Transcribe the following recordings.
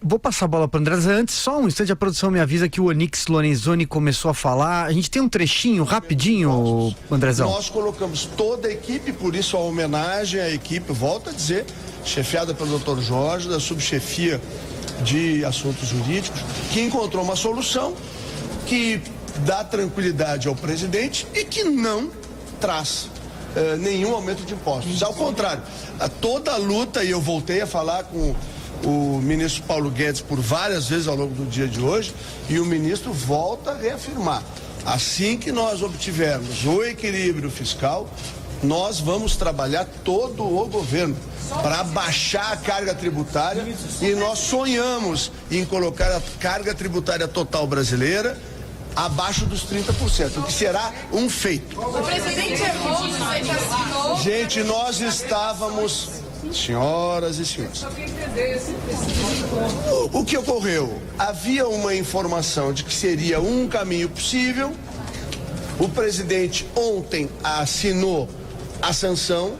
Vou passar a bola para o André. Antes, só um instante, a produção me avisa que o Onyx Lorenzoni começou a falar. A gente tem um trechinho rapidinho, Andrezão. Nós colocamos toda a equipe, por isso a homenagem à equipe, volto a dizer, chefiada pelo Dr. Jorge, da subchefia de assuntos jurídicos, que encontrou uma solução que dá tranquilidade ao presidente e que não traz nenhum aumento de impostos. Ao contrário, toda a luta, e eu voltei a falar com o ministro Paulo Guedes por várias vezes ao longo do dia de hoje, e o ministro volta a reafirmar: assim que nós obtivermos o equilíbrio fiscal, nós vamos trabalhar todo o governo para baixar a carga tributária, e nós sonhamos em colocar a carga tributária total brasileira abaixo dos 30%, o que será um feito. O presidente errou, você já assinou. Gente, nós estávamos... Senhoras e senhores, o que ocorreu? Havia uma informação de que seria um caminho possível. O presidente ontem assinou a sanção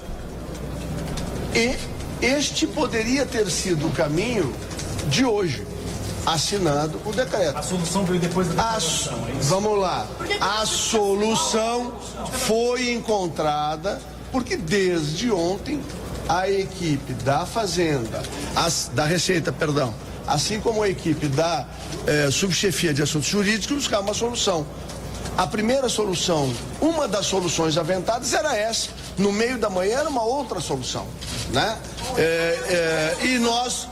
e este poderia ter sido o caminho de hoje, assinado o decreto. A solução veio depois da declaração, é isso? Vamos lá. A solução foi encontrada porque desde ontem a equipe da Fazenda, da Receita, perdão, assim como a equipe da subchefia de assuntos jurídicos, buscar uma solução. A primeira solução, uma das soluções aventadas era essa. No meio da manhã era uma outra solução, né? E nós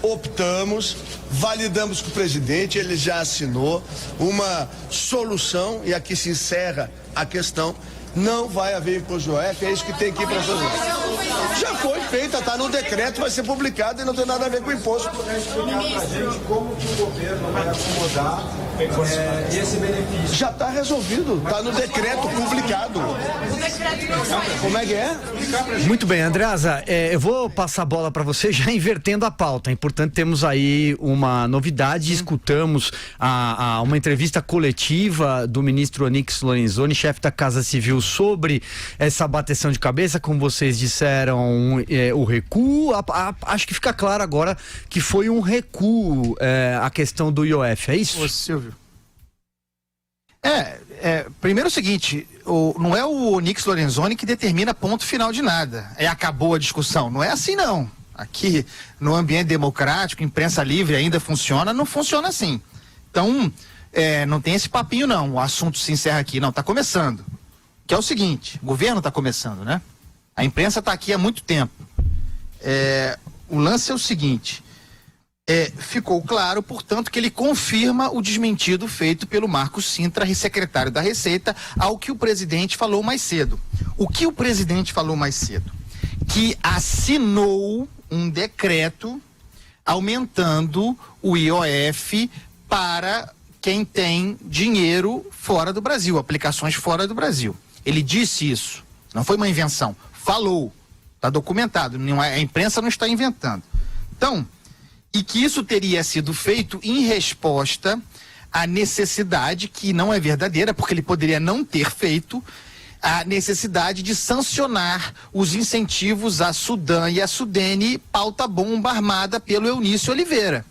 optamos, validamos com o presidente, ele já assinou uma solução, e aqui se encerra a questão. Não vai haver imposto de IOF, é isso que tem que ir para a sociedade. Já foi feita, está no decreto, vai ser publicado e não tem nada a ver com o imposto. Como que o governo vai acomodar esse benefício? Já está resolvido, está no decreto publicado. Como é que é? Muito bem, Andreasa, eu vou passar a bola para você já invertendo a pauta. Portanto, temos aí uma novidade, escutamos uma entrevista coletiva do ministro Onyx Lorenzoni, chefe da Casa Civil, sobre essa bateção de cabeça, como vocês disseram, o recuo. Acho que fica claro agora que foi um recuo a questão do IOF, é isso? Ô, Silvio. Primeiro é o seguinte, não é o Onyx Lorenzoni que determina ponto final de nada. Acabou a discussão. Não é assim, não. Aqui, no ambiente democrático, imprensa livre ainda funciona, não funciona assim. Então, não tem esse papinho, não. O assunto se encerra aqui. Não, está começando. Que é o seguinte, o governo está começando, né? A imprensa está aqui há muito tempo. O lance é o seguinte, ficou claro, portanto, que ele confirma o desmentido feito pelo Marcos Cintra, secretário da Receita, ao que o presidente falou mais cedo. O que o presidente falou mais cedo? Que assinou um decreto aumentando o IOF para quem tem dinheiro fora do Brasil, aplicações fora do Brasil. Ele disse isso, não foi uma invenção, falou, está documentado, a imprensa não está inventando. Então, e que isso teria sido feito em resposta à necessidade, que não é verdadeira, porque ele poderia não ter feito, a necessidade de sancionar os incentivos à Sudam e à Sudene, pauta bomba armada pelo Eunício Oliveira.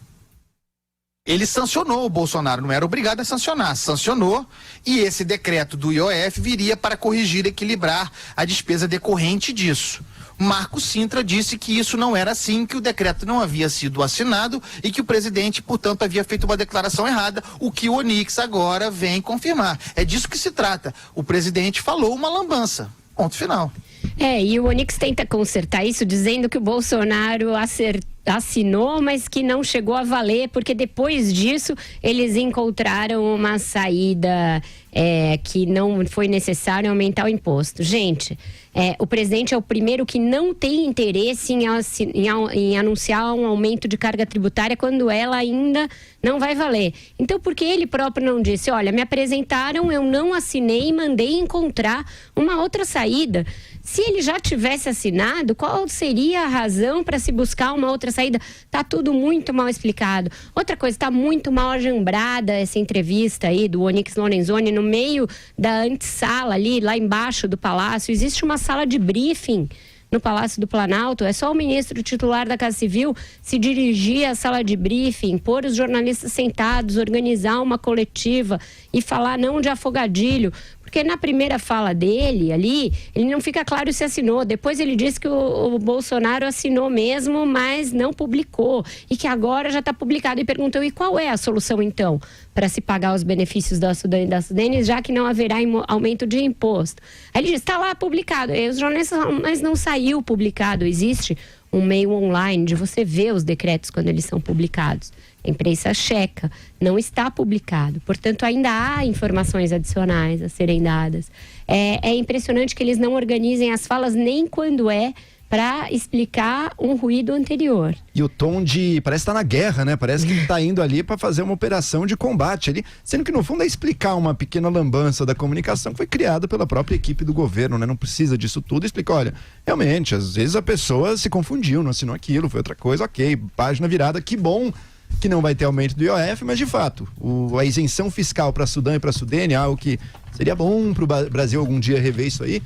Ele sancionou o Bolsonaro, não era obrigado a sancionar, sancionou, e esse decreto do IOF viria para corrigir e equilibrar a despesa decorrente disso. Marcos Cintra disse que isso não era assim, que o decreto não havia sido assinado e que o presidente, portanto, havia feito uma declaração errada, o que o Onyx agora vem confirmar. É disso que se trata. O presidente falou uma lambança. Ponto final. E o Onyx tenta consertar isso dizendo que o Bolsonaro assinou, mas que não chegou a valer, porque depois disso eles encontraram uma saída que não foi necessário aumentar o imposto. Gente, o presidente é o primeiro que não tem interesse em anunciar um aumento de carga tributária quando ela ainda não vai valer. Então, por que ele próprio não disse, olha, me apresentaram, eu não assinei e mandei encontrar uma outra saída? Se ele já tivesse assinado, qual seria a razão para se buscar uma outra saída? Tá tudo muito mal explicado. Outra coisa, tá muito mal ajambrada essa entrevista aí do Onyx Lorenzoni no meio da antessala ali, lá embaixo do palácio. Existe uma sala de briefing no Palácio do Planalto. É só o ministro titular da Casa Civil se dirigir à sala de briefing, pôr os jornalistas sentados, organizar uma coletiva e falar não de afogadilho. Porque na primeira fala dele ali, ele não fica claro se assinou. Depois ele disse que o Bolsonaro assinou mesmo, mas não publicou. E que agora já está publicado. E perguntou, e qual é a solução então para se pagar os benefícios da Sudene e da Sudene, já que não haverá aumento de imposto? Aí ele disse, está lá publicado. E os jornalistas falam, mas não saiu publicado. Existe um meio online de você ver os decretos quando eles são publicados. A imprensa checa, não está publicado. Portanto, ainda há informações adicionais a serem dadas. É impressionante que eles não organizem as falas nem quando é para explicar um ruído anterior. E o tom parece estar na guerra, né? Parece que está indo ali para fazer uma operação de combate ali, sendo que no fundo é explicar uma pequena lambança da comunicação que foi criada pela própria equipe do governo, né? Não precisa disso tudo, explica, olha, realmente, às vezes a pessoa se confundiu, não assinou aquilo, foi outra coisa, ok, página virada, que bom que não vai ter aumento do IOF, mas de fato, a isenção fiscal para Sudão e para Sudene é algo que seria bom para o Brasil algum dia rever isso aí,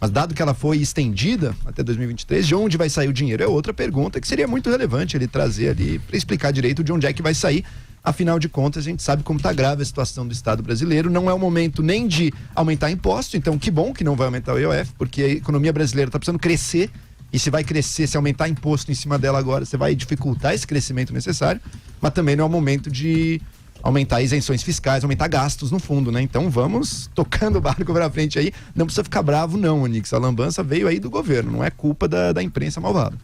mas dado que ela foi estendida até 2023, de onde vai sair o dinheiro é outra pergunta que seria muito relevante ele trazer ali para explicar direito de onde é que vai sair. Afinal de contas, a gente sabe como está grave a situação do Estado brasileiro, não é o momento nem de aumentar imposto, então que bom que não vai aumentar o IOF, porque a economia brasileira está precisando crescer. E se vai crescer, se aumentar imposto em cima dela agora, você vai dificultar esse crescimento necessário, mas também não é o momento de aumentar isenções fiscais, aumentar gastos no fundo, né? Então vamos tocando o barco pra frente aí. Não precisa ficar bravo não, Onix. A lambança veio aí do governo, não é culpa da imprensa malvada.